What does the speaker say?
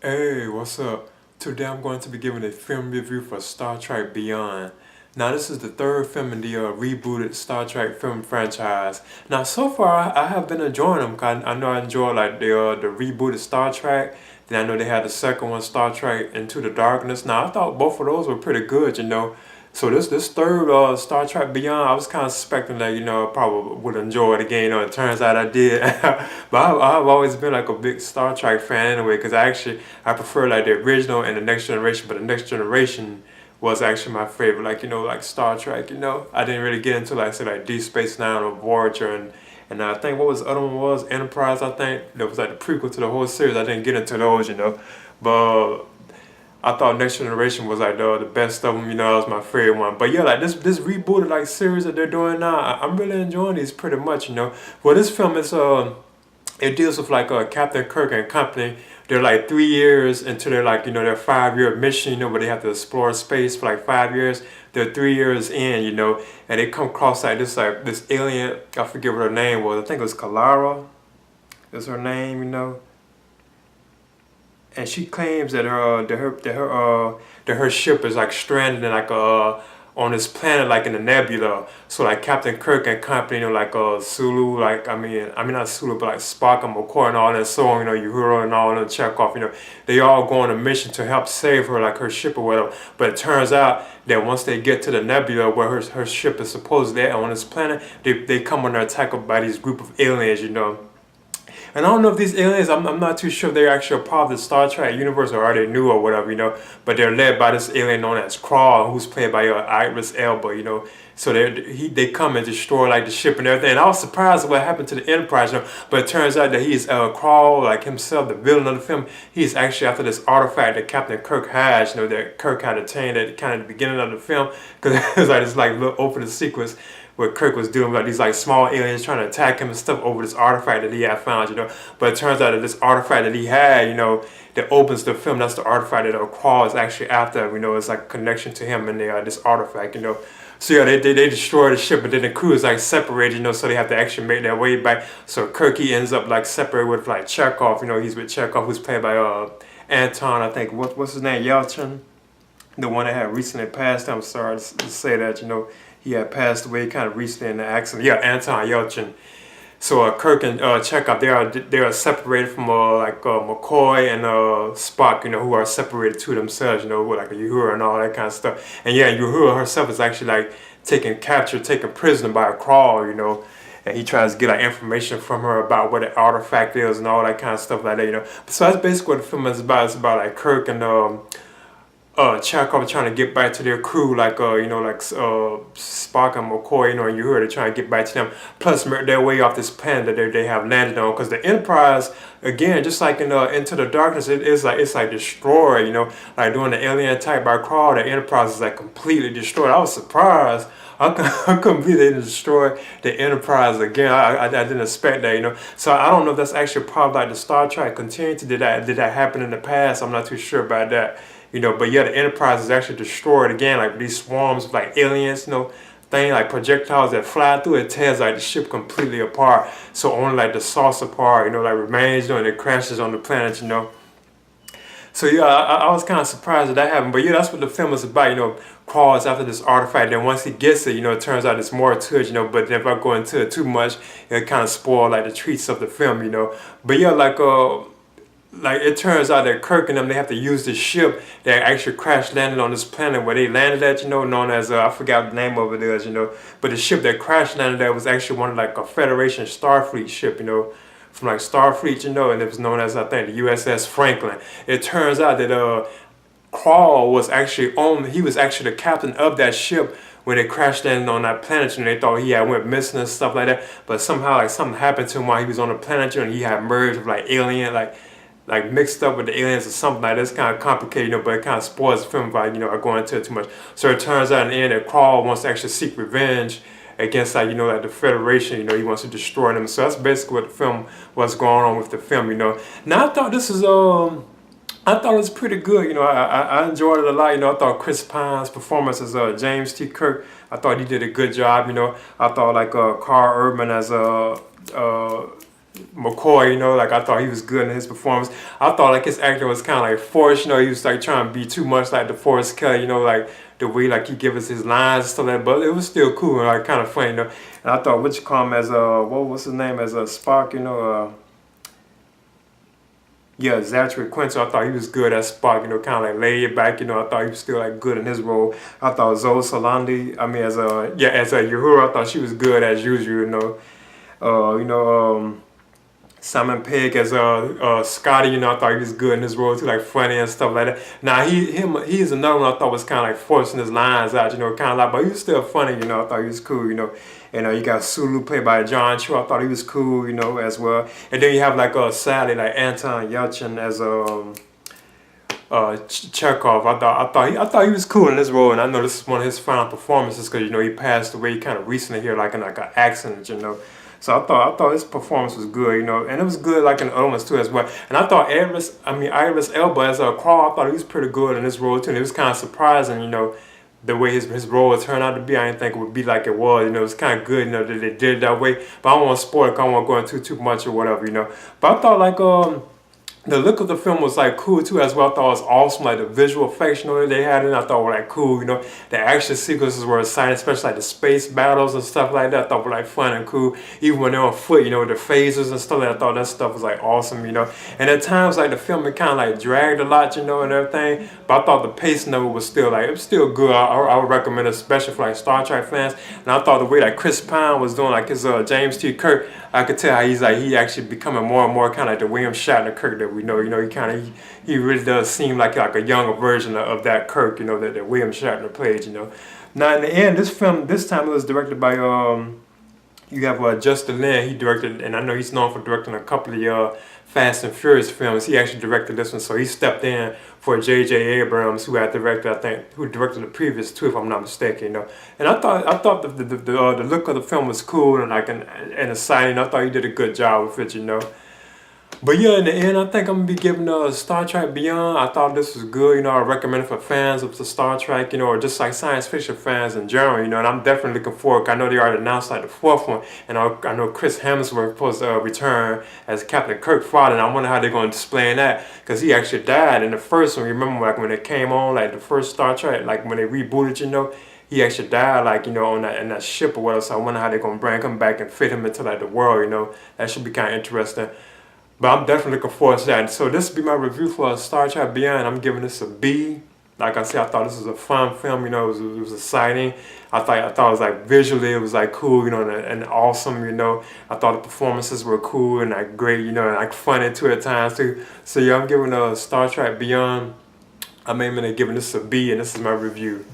Hey, what's up? Today I'm going to be giving a film review for Star Trek Beyond. Now, this is the third film in the rebooted Star Trek film franchise. Now, so far I have been enjoying them. 'Cause I know I enjoy like the rebooted Star Trek. Then I know they had the second one, Star Trek Into the Darkness. Now, I thought both of those were pretty good. So this third Star Trek Beyond, I was kind of suspecting that I probably would enjoy it again. It turns out I did, but I've always been like a big Star Trek fan anyway. Because I prefer like the original and the Next Generation, but the Next Generation was actually my favorite. Like Star Trek. I didn't really get into like say like Deep Space Nine or Voyager and I think what was the other one was Enterprise. I think that was like the prequel to the whole series. I didn't get into those. But I thought Next Generation was like the best of them. That was my favorite one. But yeah, like this rebooted like series that they're doing now, I'm really enjoying these pretty much. Well, this film is it deals with like Captain Kirk and company. They're like 3 years into their their 5 year mission. Where they have to explore space for like 5 years. They're 3 years in. And they come across like this alien. I forget what her name was. I think it was Kalara. Is her name. And she claims that her ship is like stranded in like on this planet like in a nebula. So like Captain Kirk and company, like Sulu, like I mean not Sulu, but like Spock and McCoy and all that, so on, Uhura and all that, Chekhov, they all go on a mission to help save her, like her ship or whatever. But it turns out that once they get to the nebula where her ship is supposedly at on this planet, they come under attack by these group of aliens. And I don't know if these aliens, I'm not too sure if they're actually a part of the Star Trek universe or are they new or whatever. But they're led by this alien known as Crawl, who's played by Idris Elba. So they come and destroy like the ship and everything. And I was surprised at what happened to the Enterprise. But it turns out that he's Crawl, like himself, the villain of the film. He's actually after this artifact that Captain Kirk has, that Kirk had attained at kind of the beginning of the film. Because it was like this like little opening sequence where Kirk was doing like these like small aliens trying to attack him and stuff over this artifact that he had found. But it turns out that this artifact that he had, that opens the film, that's the artifact that Crawl is actually after. It's like a connection to him and this artifact. So yeah, they destroy the ship, but then the crew is like separated. So they have to actually make their way back. So Kirk, he ends up like separated with like Chekhov. He's with Chekhov, who's played by Anton. I think what's his name, Yelchin, the one that had recently passed. I'm sorry to say that. He had passed away kind of recently in the accident. Yeah, Anton Yelchin. So Kirk and Chekhov, they are separated from McCoy and Spock, who are separated to themselves, with like Uhura and all that kind of stuff. And yeah, Uhura herself is actually like taken prisoner by a Crawl. And he tries to get like information from her about what the artifact is and all that kind of stuff like that. So that's basically what the film is about. It's about like Kirk and Chekhov trying to get back to their crew, Spock and McCoy, and you heard, they're trying to get back to them. Plus, their way off this planet that they have landed on, because the Enterprise, again, just like in Into the Darkness, it's like destroyed. Like during the alien attack by Crawl, the Enterprise is like completely destroyed. I was surprised. I couldn't believe they didn't destroy the Enterprise again. I didn't expect that. So I don't know if that's actually part of like the Star Trek continuity. Did that happen in the past? I'm not too sure about that. But yeah, the Enterprise is actually destroyed again, like these swarms of like aliens, thing like projectiles that fly through it tears like the ship completely apart. So only like the saucer part, like remains, and it crashes on the planet. So yeah, I was kind of surprised that happened. But yeah, that's what the film is about. Crawls after this artifact, and once he gets it, it turns out there's more to it. But if I go into it too much, it kind of spoil like the treats of the film. But yeah, like it turns out that Kirk and them, they have to use this ship that actually crash landed on this planet where they landed at, known as I forgot the name of it is, but the ship that crash landed at was actually one of like a Federation Starfleet ship, from like Starfleet, and it was known as, I think, the USS Franklin. It turns out that Crawl was actually he was actually the captain of that ship when they crashed landed on that planet, and they thought he had went missing and stuff like that. But somehow like something happened to him while he was on the planet, and he had merged with like alien like mixed up with the aliens or something like that. It's kind of complicated, but it kind of spoils the film by I go into it too much. So it turns out in the end that Crawl wants to actually seek revenge against like the Federation. He wants to destroy them. So that's basically what the film was going on with the film. Now I thought this is I thought it was pretty good. I enjoyed it a lot. I thought Chris Pine's performance as James T. Kirk, I thought he did a good job. I thought like Carl Urban as McCoy, you know, like I thought he was good in his performance. I thought like his acting was kind of like forced, you know, he was like trying to be too much like the Forrest Kelly, you know, like the way like he give us his lines and stuff like that. But it was still cool and like kind of funny, you know. And I thought what you call him as what's his name as Spock, you know, yeah, Zachary Quinto. I thought he was good as Spock, you know, kind of like laid back, you know. I thought he was still like good in his role. I thought Zoe Salandi, I mean, as a Uhura, I thought she was good as usual, you know. You know, Simon Pegg as Scotty, you know, I thought he was good in his role too, like funny and stuff like that. Now he's another one I thought was kind of like forcing his lines out, you know, kind of like, but he was still funny, you know. I thought he was cool, you know. And you got Sulu played by John Cho. I thought he was cool, you know, as well. And then you have like Sally, like Anton Yelchin as Chekhov. I thought he was cool in this role, and I know this is one of his final performances because you know he passed away kind of recently here, like in like an accident, you know. So I thought his performance was good, you know, and it was good like in the other ones too as well. And I thought Idris Elba as a Carl, I thought he was pretty good in this role too. And it was kind of surprising, you know, the way his role turned out to be. I didn't think it would be like it was, you know. It's kind of good, you know, that they did it that way. But I don't want to spoil it, 'cause I don't want to go into too much or whatever, you know. But I thought like the look of the film was like cool too as well. I thought it was awesome, like the visual effects, you know, that they had in it. I thought were like cool, you know. The action sequences were exciting, especially like the space battles and stuff like that. I thought were like fun and cool. Even when they're on foot, you know, the phasers and stuff like that. I thought that stuff was like awesome, you know. And at times like the film it kind of like dragged a lot, you know, and everything. But I thought the pacing of it was still like, it was still good. I would recommend it, especially for like Star Trek fans. And I thought the way like Chris Pine was doing like his James T. Kirk, I could tell how he actually becoming more and more kind of like the William Shatner Kirk that we know. You know, he really does seem like a younger version of that Kirk, you know, that William Shatner played, you know. Now in the end, this film this time it was directed by you have Justin Lin. He directed, and I know he's known for directing a couple of Fast and Furious films. He actually directed this one, so he stepped in for J.J. Abrams, who had directed, I think, who directed the previous two, if I'm not mistaken. You know, and I thought the look of the film was cool and like and exciting. I thought he did a good job with it. You know. But yeah, in the end, I think I'm gonna be giving Star Trek Beyond. I thought this was good, you know. I recommend it for fans of the Star Trek, you know, or just like science fiction fans in general, you know. And I'm definitely looking forward. I know they already announced like the fourth one, and I know Chris Hemsworth supposed to return as Captain Kirk father. And I wonder how they're gonna display that because he actually died in the first one. Remember, like when it came on, like the first Star Trek, like when they rebooted, you know. He actually died, like, you know, on that ship or whatever. So I wonder how they're gonna bring him back and fit him into like the world, you know. That should be kind of interesting. But I'm definitely looking forward to that. So this will be my review for Star Trek Beyond. I'm giving this a B. Like I said, I thought this was a fun film. You know, it was exciting. I thought it was like visually, it was like cool. You know, and awesome. You know, I thought the performances were cool and like great. You know, and like funny too at times too. So yeah, I'm giving Star Trek Beyond. I'm aiming at giving this a B, and this is my review.